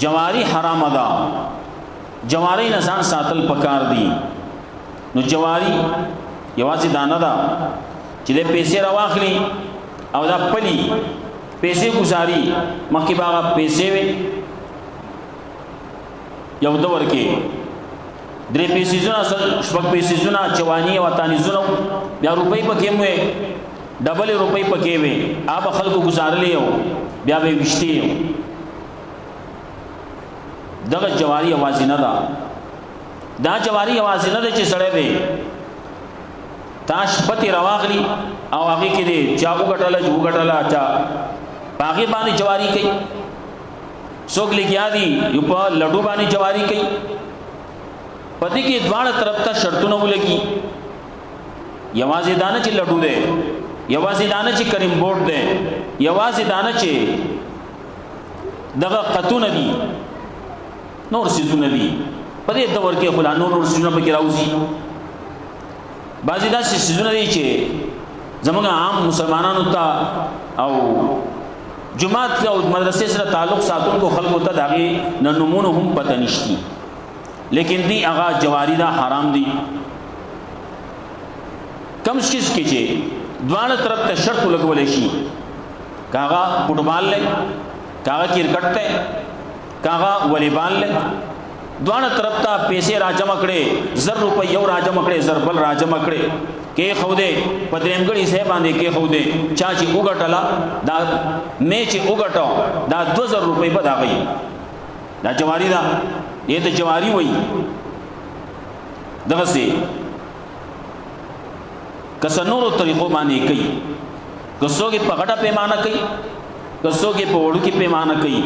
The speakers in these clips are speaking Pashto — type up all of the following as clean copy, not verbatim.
جواری حرام ده، جواری نه ځان ساتل پکار دي. نو جواری یوازې دانه ده چې د پیسې راواخلي او دا پلی پیسې گزاري، مخکې به هغه پیسې وي یو دور کې 3 پیسې زونه 6 پیسې زونه چوانی او تانیزونه بیا روپۍ پکې مو ډبل روپۍ پکې وي، آب خلکو گزارلې او بیا به وشتي. دغه جواری आवाज نه ده، دا جواری आवाज نه ده چې سړی دی تاش پتی راواغلی او هغه کې دی چا وګټله جو وګټله چا باغی باندې جواری کوي، څوک لګیا دي یو په لډو باندې جواری کوي. پدې کې دواړه طرف ته شرطونه ولګي، یوازې دانه چې لډو دی، یوازې دانه چې کریم بورډ دی، یوازې دانه چې دغه قطونه دي، نور سيزونه دي. پدې دور کې خلا نور سيزونه پکې راوځي. بعضی دا سيزونه دي چې زموږ عام مسلمانانو ته او جماعت او مدرسې سره تعلق ساتونکو خلکو ته داغي نمونه هم پته نشتی، لیکن دی هغه جواری دا حرام دي. کم شکس کې چې دواړه طرف ته شرط لګولې شي، کاغه فوټبال لې، کاغه کرکټ ته، کاغه والیبال لې، دواړه طرف ته پیسې راجمع کړي، 1000 روپۍ یو راجمع کړي، 1000 بل راجمع کړي، کې خو دې پدریمګړي سه باندې کې خو دې چا چې وګټلا دا مې چې وګټو دا 2000 روپۍ به دا غي، دا جواری دا دې ته جواری وای. دغه سي کسنورو طریقو باندې کوي، کسوګي په غټه پیمانه کوي، کسوګي په وړو کې پیمانه کوي،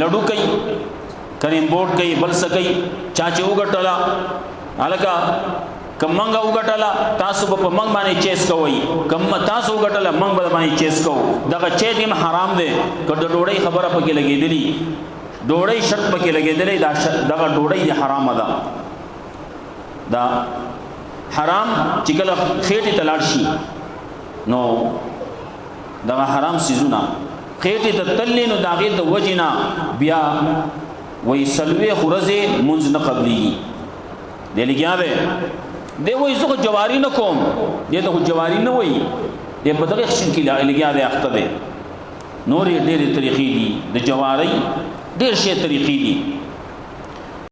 لډو کوي، کریم بورډ کوي، بل څه کوي، چا چې وګټلا الکا کمنګا وګټلا تاسو په منګ باندې چیس کوي، کم تاسو وګټلا منګ باندې چیس کوو. دغه چې دیم حرام دی. کله ډوړی خبره پکې لګېدلی، ډوړی شرط پکې لګېدلی، دا دغه ډوړی حرام ده. دا حرام چې کله خېټه تلاړ شي نو دغه حرام سيزونه خېټه ته تللی نو داغه د وجینا بیا وې سلوي خورزه منځ نه قبلي دی لګیا دی. دی وای زه جواری نه کوم، دی ته جواری نه وای، دی په دغه شین کې لګیا دی اخته دی. نورې ډېرې طریقې دي د جواری، ډېر شي طریقې دي.